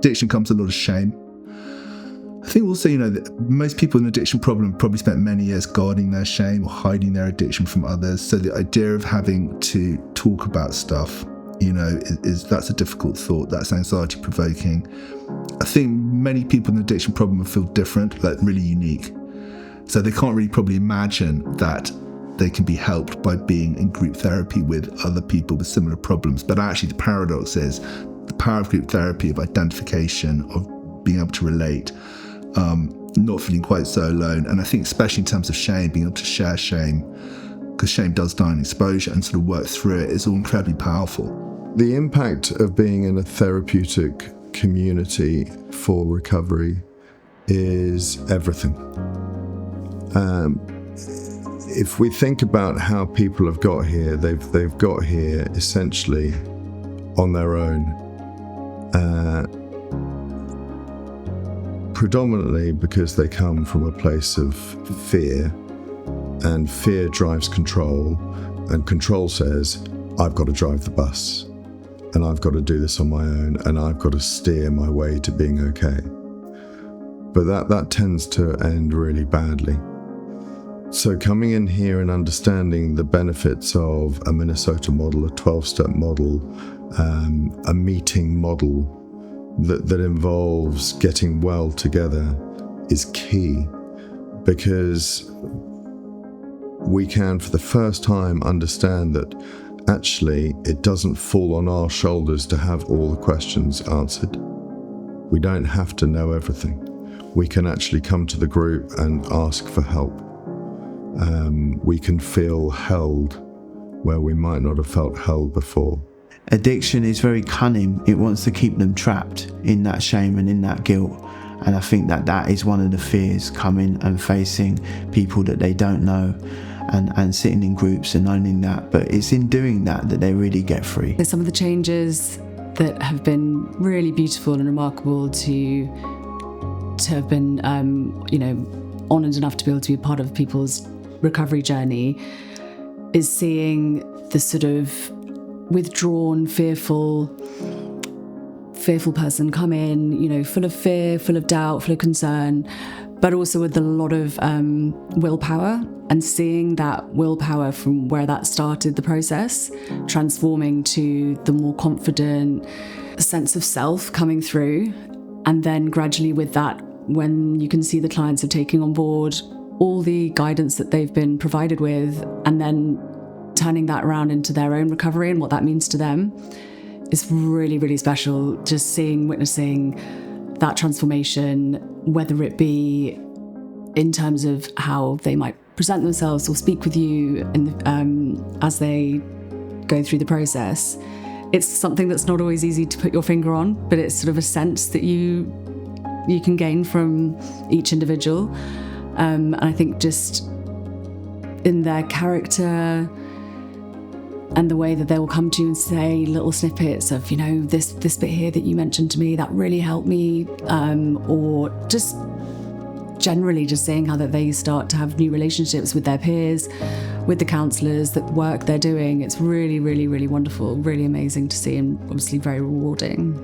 addiction comes a lot of shame. I think also, that most people with an addiction problem probably spent many years guarding their shame or hiding their addiction from others. So the idea of having to talk about stuff, that's a difficult thought. That's anxiety provoking. I think many people with an addiction problem feel different, like really unique. So they can't really probably imagine that they can be helped by being in group therapy with other people with similar problems. But actually the paradox is the power of group therapy, of identification, of being able to relate, not feeling quite so alone. And I think especially in terms of shame, being able to share shame, because shame does die in exposure, and sort of work through it is all incredibly powerful. The impact of being in a therapeutic community for recovery is everything. If we think about how people have got here, they've got here essentially on their own. Predominantly because they come from a place of fear, and fear drives control, and control says, I've got to drive the bus, and I've got to do this on my own, and I've got to steer my way to being okay. But that tends to end really badly. So coming in here and understanding the benefits of a Minnesota model, a 12-step model, a meeting model that involves getting well together is key, because we can for the first time understand that actually it doesn't fall on our shoulders to have all the questions answered. We don't have to know everything. We can actually come to the group and ask for help. We can feel held where we might not have felt held before. Addiction is very cunning. It wants to keep them trapped in that shame and in that guilt. And I think that is one of the fears, coming and facing people that they don't know, and sitting in groups and owning that. But it's in doing that they really get free. There's some of the changes that have been really beautiful and remarkable to have been, honoured enough to be able to be part of people's recovery journey, is seeing the sort of withdrawn, fearful person come in, full of fear, full of doubt, full of concern, but also with a lot of willpower, and seeing that willpower from where that started the process, transforming to the more confident sense of self coming through. And then gradually with that, when you can see the clients are taking on board all the guidance that they've been provided with, and then turning that around into their own recovery and what that means to them, is really, really special. Just witnessing that transformation, whether it be in terms of how they might present themselves or speak with you as they go through the process. It's something that's not always easy to put your finger on, but it's sort of a sense that you can gain from each individual. And I think just in their character and the way that they will come to you and say little snippets of, this bit here that you mentioned to me, that really helped me, or just generally just saying how that they start to have new relationships with their peers, with the counsellors, that work they're doing. It's really, really, really wonderful, really amazing to see, and obviously very rewarding.